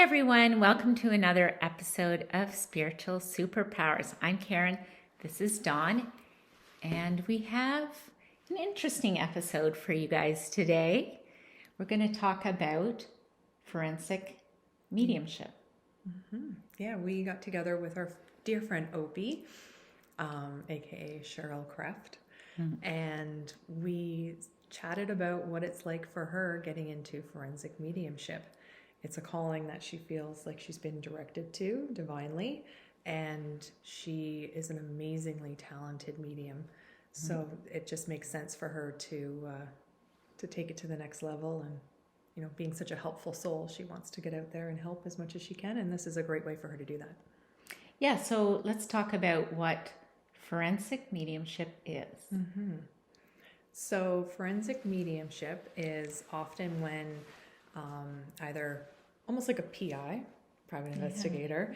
everyone. Welcome to another episode of Spiritual Superpowers. I'm Caron. This is Dawn. And we have an interesting episode for you guys today. We're going to talk about forensic mediumship. Yeah, we got together with our dear friend Opie, aka Cheryl Kreft, and we chatted about what it's like for her getting into forensic mediumship. It's a calling that she feels like she's been directed to divinely, and she is an amazingly talented medium. So it just makes sense for her to take it to the next level. And being such a helpful soul, she wants to get out there and help as much as she can, and this is a great way for her to do that. Yeah, so let's talk about what forensic mediumship is. So forensic mediumship is often when either almost like a PI, private investigator,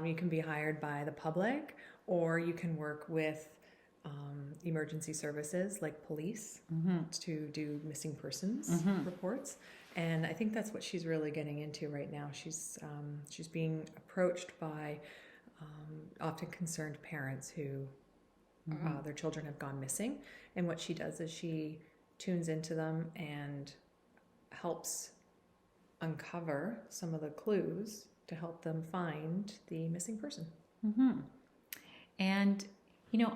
you can be hired by the public, or you can work with emergency services like police to do missing persons reports. And I think that's what she's really getting into right now. She's being approached by often concerned parents who their children have gone missing. And what she does is she tunes into them and helps uncover some of the clues to help them find the missing person. And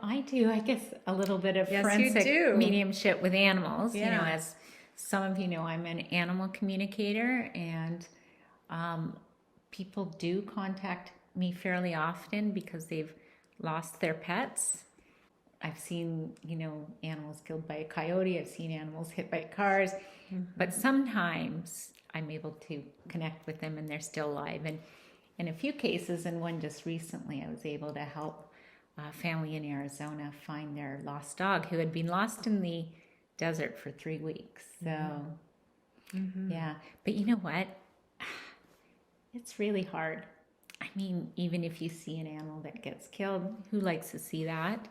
I do, I guess, a little bit of Yes, forensic you do. mediumship with animals. Yeah. As some of you know, I'm an animal communicator, and people do contact me fairly often because they've lost their pets. I've seen, animals killed by a coyote. I've seen animals hit by cars. But sometimes I'm able to connect with them and they're still alive. And in a few cases, and one just recently, I was able to help a family in Arizona find their lost dog who had been lost in the desert for 3 weeks. So, yeah. But you know what? It's really hard. I mean, even if you see an animal that gets killed, who likes to see that?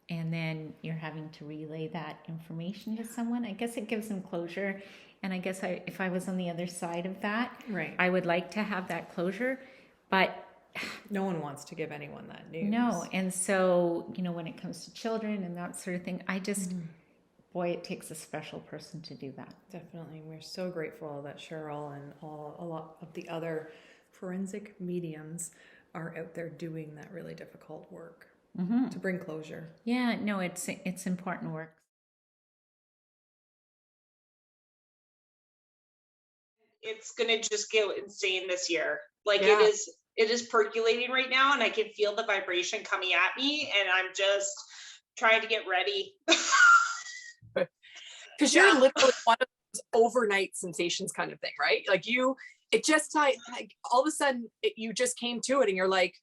And then you're having to relay that information to someone. I guess it gives them closure. And I guess if I was on the other side of that, I would like to have that closure. But no one wants to give anyone that news. No. And so, when it comes to children and that sort of thing, I just, boy, it takes a special person to do that. Definitely. We're so grateful that Cheryl and a lot of the other forensic mediums are out there doing that really difficult work to bring closure. Yeah, no, it's important work. It's gonna just go insane this year. It is percolating right now, and I can feel the vibration coming at me, and I'm just trying to get ready. Because you're literally one of those overnight sensations kind of thing, right? It just all of a sudden you just came to it and you're like,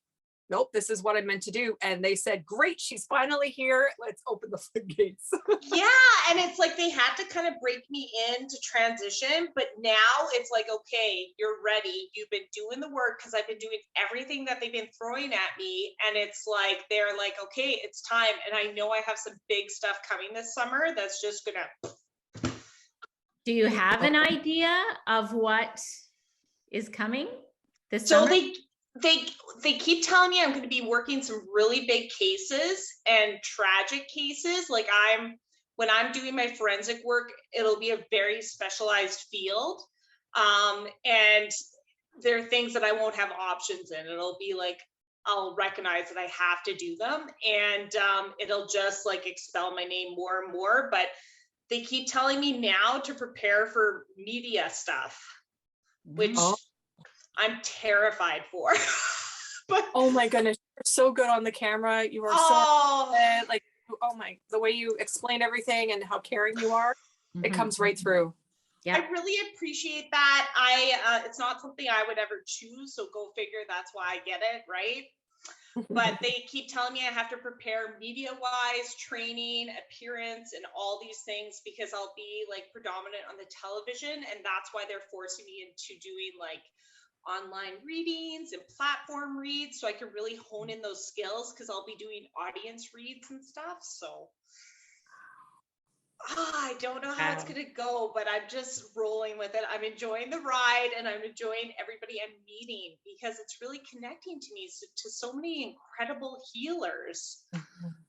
nope, this is what I meant to do. And they said, great, she's finally here. Let's open the floodgates. Yeah. And it's like they had to kind of break me in to transition. But now it's like, okay, you're ready. You've been doing the work because I've been doing everything that they've been throwing at me. And it's like, they're like, okay, it's time. And I know I have some big stuff coming this summer that's just going to. Do you have an idea of what is coming this summer? So they keep telling me I'm going to be working some really big cases and tragic cases. When I'm doing my forensic work, it'll be a very specialized field. And there are things that I won't have options in. It'll be like, I'll recognize that I have to do them, and it'll just expel my name more and more. But they keep telling me now to prepare for media stuff, which I'm terrified for. But oh my goodness, you're so good on the camera. You are so good. The way you explain everything and how caring you are, it comes right through. Yeah. I really appreciate that. It's not something I would ever choose, so go figure, that's why I get it, right? But they keep telling me I have to prepare media-wise, training, appearance, and all these things, because I'll be predominant on the television, and that's why they're forcing me into doing online readings and platform reads, so I can really hone in those skills, because I'll be doing audience reads and stuff. So I don't know how it's going to go, but I'm just rolling with it. I'm enjoying the ride and I'm enjoying everybody I'm meeting because it's really connecting to me to so many incredible healers.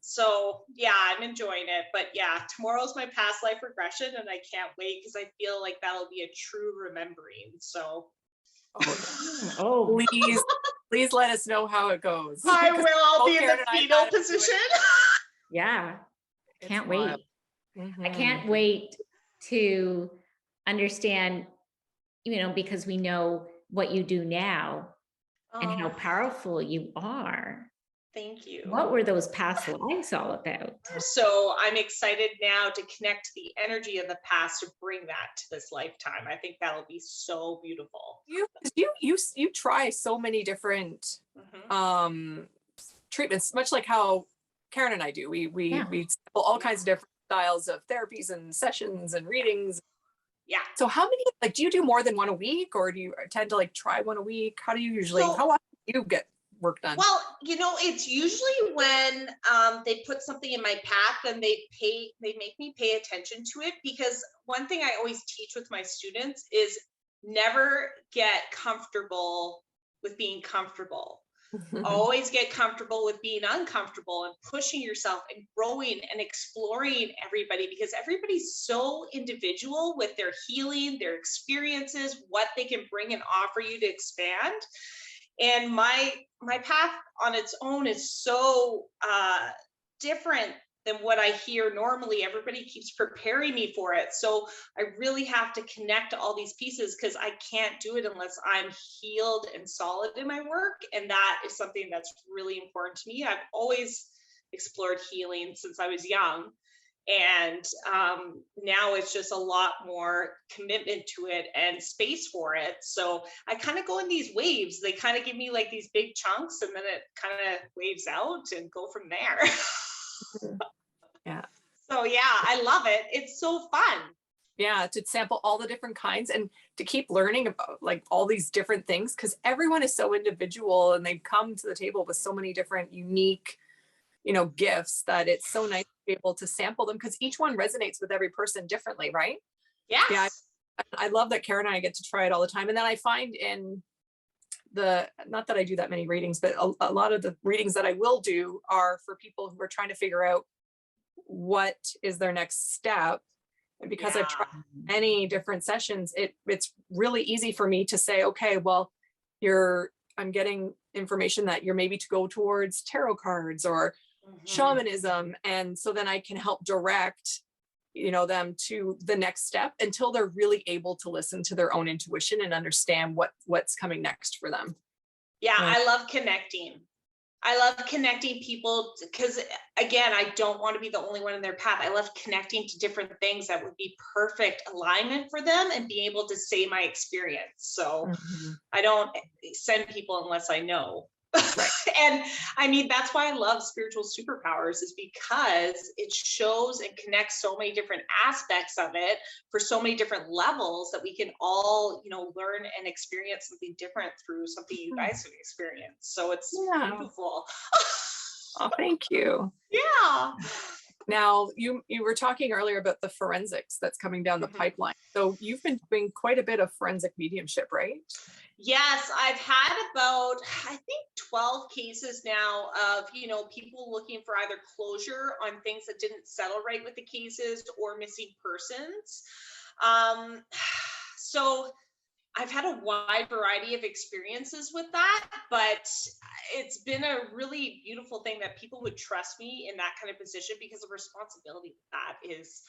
So yeah, I'm enjoying it. But yeah, tomorrow's my past life regression and I can't wait because I feel like that'll be a true remembering. So please let us know how it goes. I will. I'll be in Karen the and I fetal had to do it. position. Yeah. Can't wait. wild. I can't wait to understand, because we know what you do now and how powerful you are. Thank you. What were those past lives all about? So I'm excited now to connect the energy of the past to bring that to this lifetime. I think that'll be so beautiful. You try so many different treatments, much like how Caron and I do. We sample all kinds of different styles of therapies and sessions and readings. Yeah. So how many, do you do more than one a week, or do you tend to try one a week? How do you usually, how often do you get work done? Well, it's usually when they put something in my path and they make me pay attention to it, because one thing I always teach with my students is never get comfortable with being comfortable. Always get comfortable with being uncomfortable and pushing yourself and growing and exploring everybody, because everybody's so individual with their healing, their experiences, what they can bring and offer you to expand. And my path on its own is so different than what I hear normally. Everybody keeps preparing me for it. So I really have to connect all these pieces, because I can't do it unless I'm healed and solid in my work. And that is something that's really important to me. I've always explored healing since I was young. And now it's just a lot more commitment to it and space for it. So I kind of go in these waves. They kind of give me these big chunks, and then it kind of waves out and go from there. Yeah. So yeah, I love it. It's so fun. Yeah, to sample all the different kinds and to keep learning about all these different things, because everyone is so individual and they've come to the table with so many different unique, gifts, that it's so nice to be able to sample them, because each one resonates with every person differently, right? Yes. Yeah. I love that Caron and I get to try it all the time. And then I find in not that I do that many readings, but a lot of the readings that I will do are for people who are trying to figure out what is their next step. And because I've tried many different sessions, it's really easy for me to say, okay, well, I'm getting information that you're maybe to go towards tarot cards or shamanism. And so then I can help direct, them to the next step until they're really able to listen to their own intuition and understand what's coming next for them. Yeah. I love connecting. I love connecting people, because again, I don't want to be the only one in their path. I love connecting to different things that would be perfect alignment for them and be able to say my experience. So I don't send people unless I know. Right. And I mean, that's why I love spiritual superpowers, is because it shows and connects so many different aspects of it for so many different levels that we can all, learn and experience something different through something you guys have experienced. So it's beautiful. Oh, thank you. Yeah. Now, you were talking earlier about the forensics that's coming down the pipeline. So you've been doing quite a bit of forensic mediumship, right? Yes, I've had about, I think, 12 cases now of, people looking for either closure on things that didn't settle right with the cases or missing persons. So I've had a wide variety of experiences with that, but it's been a really beautiful thing that people would trust me in that kind of position, because the responsibility of that is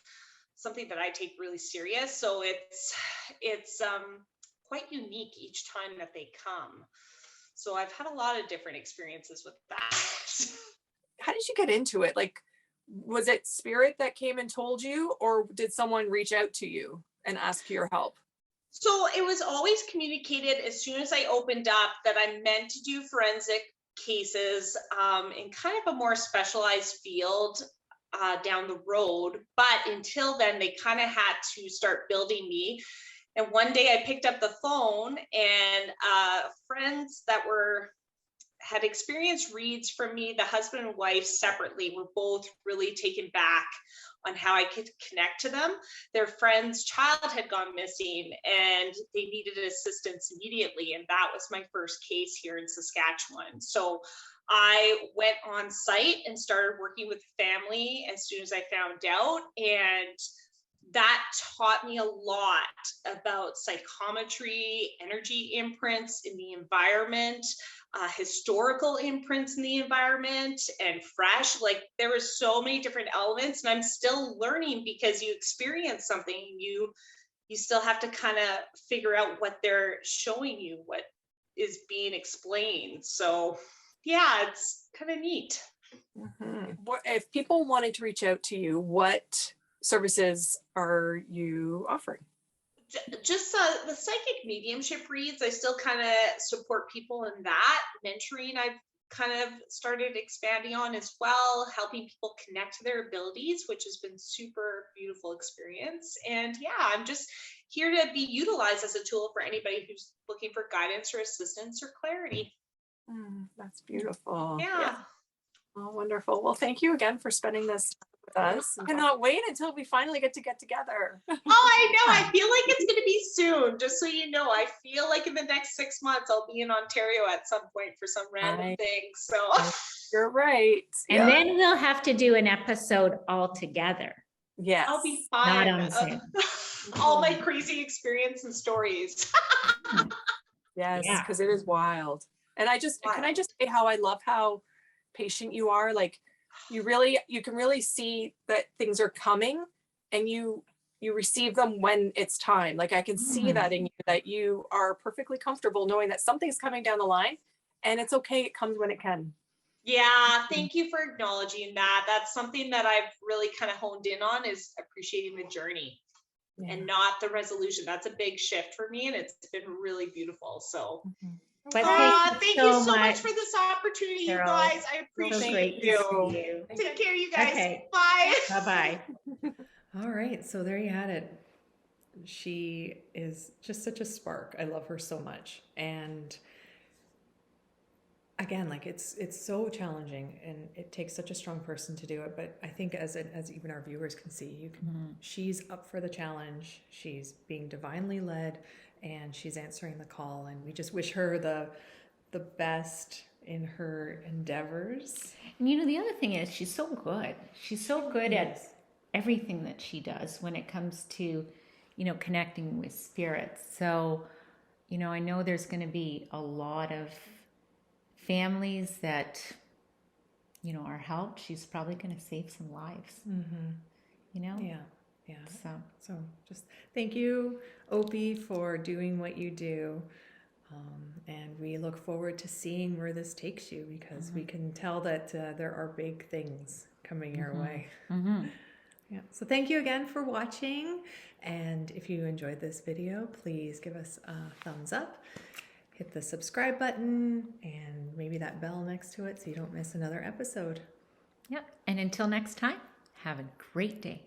something that I take really serious. So it's quite unique each time that they come. So I've had a lot of different experiences with that. How did you get into it? Was it spirit that came and told you, or did someone reach out to you and ask for your help? So it was always communicated as soon as I opened up that I meant to do forensic cases in kind of a more specialized field down the road. But until then, they kind of had to start building me. And one day I picked up the phone, and friends that had experienced reads from me. The husband and wife separately were both really taken back on how I could connect to them. Their friend's child had gone missing and they needed assistance immediately. And that was my first case here in Saskatchewan. So I went on site and started working with the family as soon as I found out. And that taught me a lot about psychometry, energy imprints in the environment, historical imprints in the environment, and fresh. Like, there were so many different elements, and I'm still learning, because you experience something, you still have to kind of figure out what they're showing you, what is being explained. So yeah, it's kind of neat. What, if people wanted to reach out to you, what services are you offering? Just the psychic mediumship reads. I still kind of support people in that. Mentoring, I've kind of started expanding on as well, helping people connect to their abilities, which has been super beautiful experience. And yeah, I'm just here to be utilized as a tool for anybody who's looking for guidance or assistance or clarity. That's beautiful. Yeah. Oh, wonderful. Well, thank you again for spending this time with us. I cannot wait until we finally get together. Oh, I know. I feel like it's going to be soon. Just so you know, I feel like in the next 6 months, I'll be in Ontario at some point for some random thing. So you're right. And then we'll have to do an episode all together. Yes. I'll be fine. Not on Zoom. All my crazy experience and stories. Yes, Yeah. because it is wild. And can I just say how I love how patient you are? Like, you can really see that things are coming, and you receive them when it's time. Like, I can see that in you, that you are perfectly comfortable knowing that something's coming down the line, and it's okay. It comes when it can. Yeah, thank you for acknowledging that. That's something that I've really kind of honed in on, is appreciating the journey and not the resolution. That's a big shift for me, and it's been really beautiful. So But thank you so much for this opportunity, Cheryl. you guys. I appreciate you. Take care, you guys. Okay. Bye. Bye-bye. All right, so there you had it. She is just such a spark. I love her so much. And again, like, it's so challenging, and it takes such a strong person to do it. But I think as even our viewers can see, she's up for the challenge. She's being divinely led, and she's answering the call. And we just wish her the best in her endeavors. And you know, the other thing is, she's so good. She's so good at everything that she does when it comes to, you know, connecting with spirits. So, you know, I know there's going to be a lot of families that, you know, are helped. She's probably going to save some lives. You know? Yeah. So just thank you, Opie, for doing what you do. And we look forward to seeing where this takes you, because we can tell that there are big things coming your way. Yeah. So thank you again for watching. And if you enjoyed this video, please give us a thumbs up, hit the subscribe button, and maybe that bell next to it so you don't miss another episode. Yep. And until next time, have a great day.